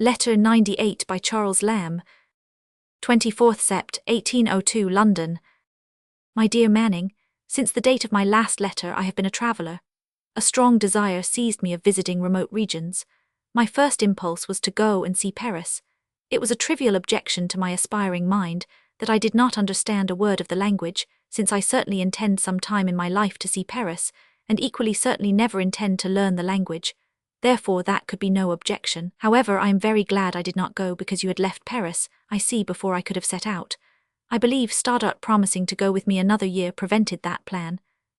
Letter 98 by Charles Lamb, 24th Sept. 1802, London. My dear Manning, since the date of my last letter I have been a traveller. A strong desire seized me of visiting remote regions. My first impulse was to go and see Paris. It was a trivial objection to my aspiring mind that I did not understand a word of the language, since I certainly intend some time in my life to see Paris, and equally certainly never intend to learn the language. Therefore that could be no objection. However, I am very glad I did not go because you had left Paris, I see, before I could have set out. I believe Stoddart promising to go with me another year prevented that plan.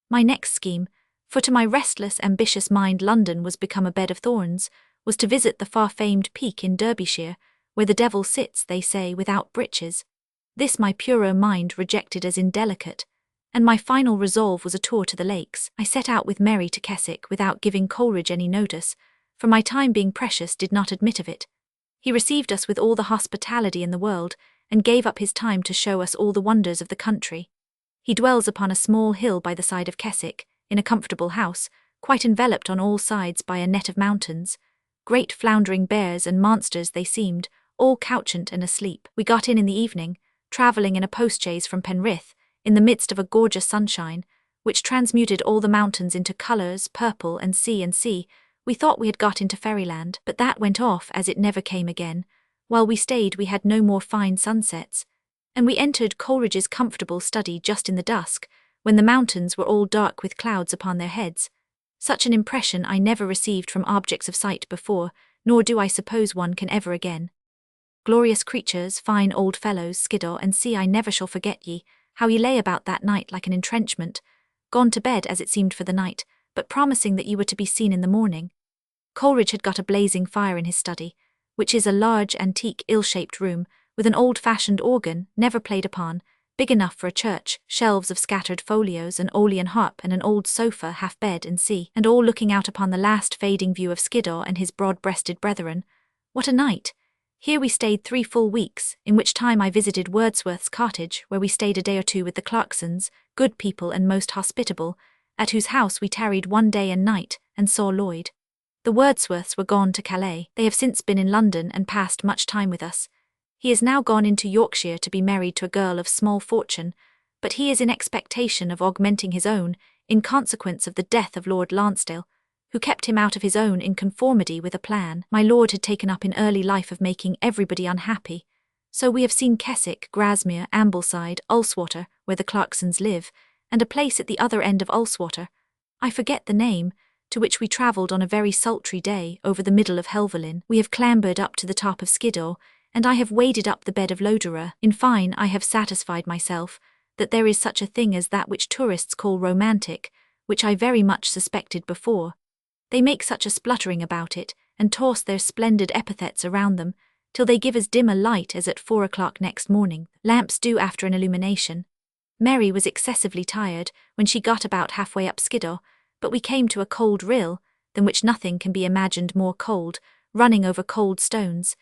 My next scheme, for to my restless, ambitious mind London was become a bed of thorns, was to visit the far-famed peak in Derbyshire, where the devil sits, they say, without breeches. This my purer mind rejected as indelicate, and my final resolve was a tour to the lakes. I set out with Mary to Keswick without giving Coleridge any notice, for my time being precious did not admit of it. He received us with all the hospitality in the world, and gave up his time to show us all the wonders of the country. He dwells upon a small hill by the side of Keswick, in a comfortable house, quite enveloped on all sides by a net of mountains. Great floundering bears and monsters they seemed, all couchant and asleep. We got in the evening, travelling in a post-chaise from Penrith, in the midst of a gorgeous sunshine, which transmuted all the mountains into colours, purple and sea. We thought we had got into fairyland, but that went off as it never came again. While we stayed we had no more fine sunsets, and we entered Coleridge's comfortable study just in the dusk, when the mountains were all dark with clouds upon their heads. Such an impression I never received from objects of sight before, nor do I suppose one can ever again. Glorious creatures, fine old fellows, Skiddaw and sea, I never shall forget ye, how ye lay about that night like an entrenchment, gone to bed as it seemed for the night, but promising that ye were to be seen in the morning. Coleridge had got a blazing fire in his study, which is a large, antique, ill-shaped room, with an old-fashioned organ, never played upon, big enough for a church, shelves of scattered folios, an Aeolian harp, and an old sofa, half bed and sea, and all looking out upon the last fading view of Skiddaw and his broad-breasted brethren. What a night! Here we stayed 3 full weeks, in which time I visited Wordsworth's cottage, where we stayed a day or two with the Clarksons, good people and most hospitable, at whose house we tarried 1 day and night, and saw Lloyd. The Wordsworths were gone to Calais. They have since been in London and passed much time with us. He is now gone into Yorkshire to be married to a girl of small fortune, but he is in expectation of augmenting his own, in consequence of the death of Lord Lansdale, who kept him out of his own in conformity with a plan my lord had taken up in early life of making everybody unhappy. So we have seen Keswick, Grasmere, Ambleside, Ulswater, where the Clarksons live, and a place at the other end of Ulswater, I forget the name, to which we travelled on a very sultry day over the middle of Helvellyn. We have clambered up to the top of Skiddaw, and I have waded up the bed of Lodoera. In fine, I have satisfied myself that there is such a thing as that which tourists call romantic, which I very much suspected before. They make such a spluttering about it, and toss their splendid epithets around them, till they give as dim a light as at 4 o'clock next morning lamps do after an illumination. Mary was excessively tired when she got about halfway up Skiddaw, but we came to a cold rill, than which nothing can be imagined more cold, running over cold stones,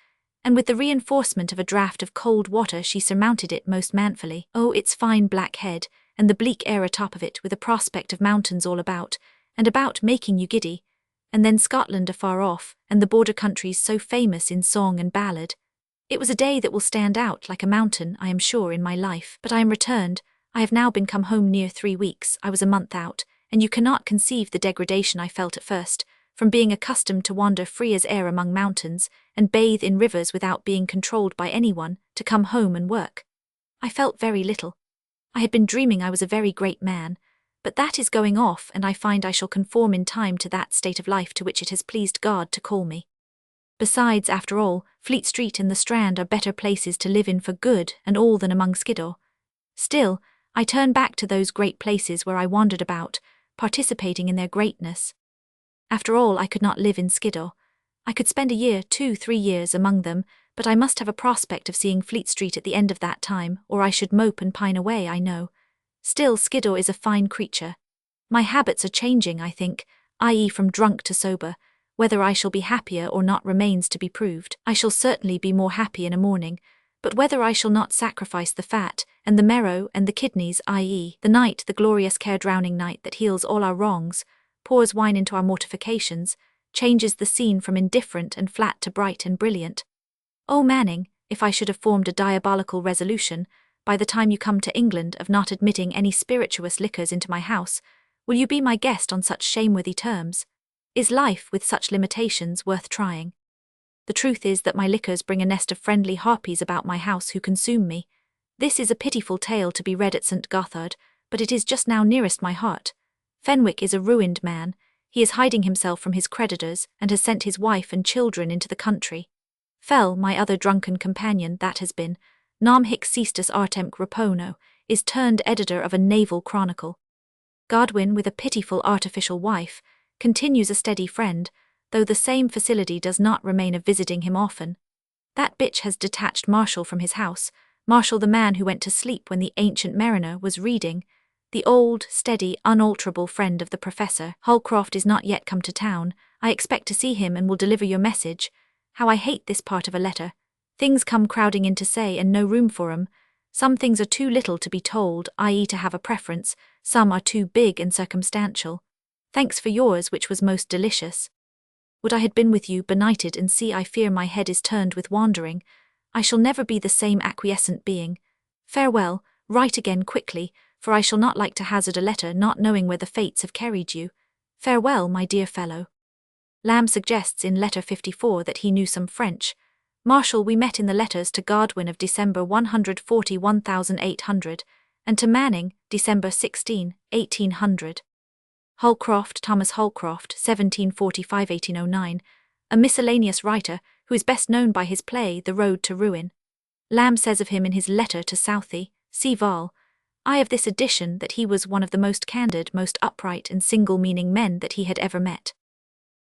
and with the reinforcement of a draught of cold water she surmounted it most manfully. Oh, its fine black head, and the bleak air atop of it, with a prospect of mountains all about, and about making you giddy, and then Scotland afar off, and the border countries so famous in song and ballad. It was a day that will stand out like a mountain, I am sure, in my life. But I am returned. I have now been come home near 3 weeks. I was a month out, and you cannot conceive the degradation I felt at first, from being accustomed to wander free as air among mountains, and bathe in rivers without being controlled by anyone, to come home and work. I felt very little. I had been dreaming I was a very great man, but that is going off, and I find I shall conform in time to that state of life to which it has pleased God to call me. Besides, after all, Fleet Street and the Strand are better places to live in for good and all than among Skiddaw. Still, I turn back to those great places where I wandered about, participating in their greatness. After all, I could not live in Skiddaw. I could spend a year, 2, 3 years among them, but I must have a prospect of seeing Fleet Street at the end of that time, or I should mope and pine away, I know. Still, Skiddaw is a fine creature. My habits are changing, I think, i.e. from drunk to sober. Whether I shall be happier or not remains to be proved. I shall certainly be more happy in a morning, but whether I shall not sacrifice the fat, and the marrow, and the kidneys, i.e. the night, the glorious care-drowning night that heals all our wrongs, pours wine into our mortifications, changes the scene from indifferent and flat to bright and brilliant. Oh Manning, if I should have formed a diabolical resolution, by the time you come to England, of not admitting any spirituous liquors into my house, will you be my guest on such shameworthy terms? Is life, with such limitations, worth trying? The truth is that my liquors bring a nest of friendly harpies about my house who consume me. This is a pitiful tale to be read at St. Gothard, but it is just now nearest my heart. Fenwick is a ruined man. He is hiding himself from his creditors, and has sent his wife and children into the country. Fell, my other drunken companion, that has been, nam hic cestus artemque repono, is turned editor of a naval chronicle. Godwin, with a pitiful artificial wife, continues a steady friend, though the same facility does not remain of visiting him often. That bitch has detached Marshall from his house, Marshall the man who went to sleep when the ancient mariner was reading. The old, steady, unalterable friend of the professor. Holcroft is not yet come to town. I expect to see him and will deliver your message. How I hate this part of a letter. Things come crowding in to say and no room for 'em. Some things are too little to be told, i.e. to have a preference, some are too big and circumstantial. Thanks for yours, which was most delicious. Would I had been with you, benighted, and see I fear my head is turned with wandering. I shall never be the same acquiescent being. Farewell, write again quickly, for I shall not like to hazard a letter not knowing where the fates have carried you. Farewell, my dear fellow. Lamb suggests in letter 54 that he knew some French. Marshall we met in the letters to Godwin of December 141,800, and to Manning, December 16, 1800. Holcroft, Thomas Holcroft, 1745–1809, a miscellaneous writer who is best known by his play The Road to Ruin. Lamb says of him in his letter to Southey, see Vol. I of this edition, that he was one of the most candid, most upright and single-meaning men that he had ever met.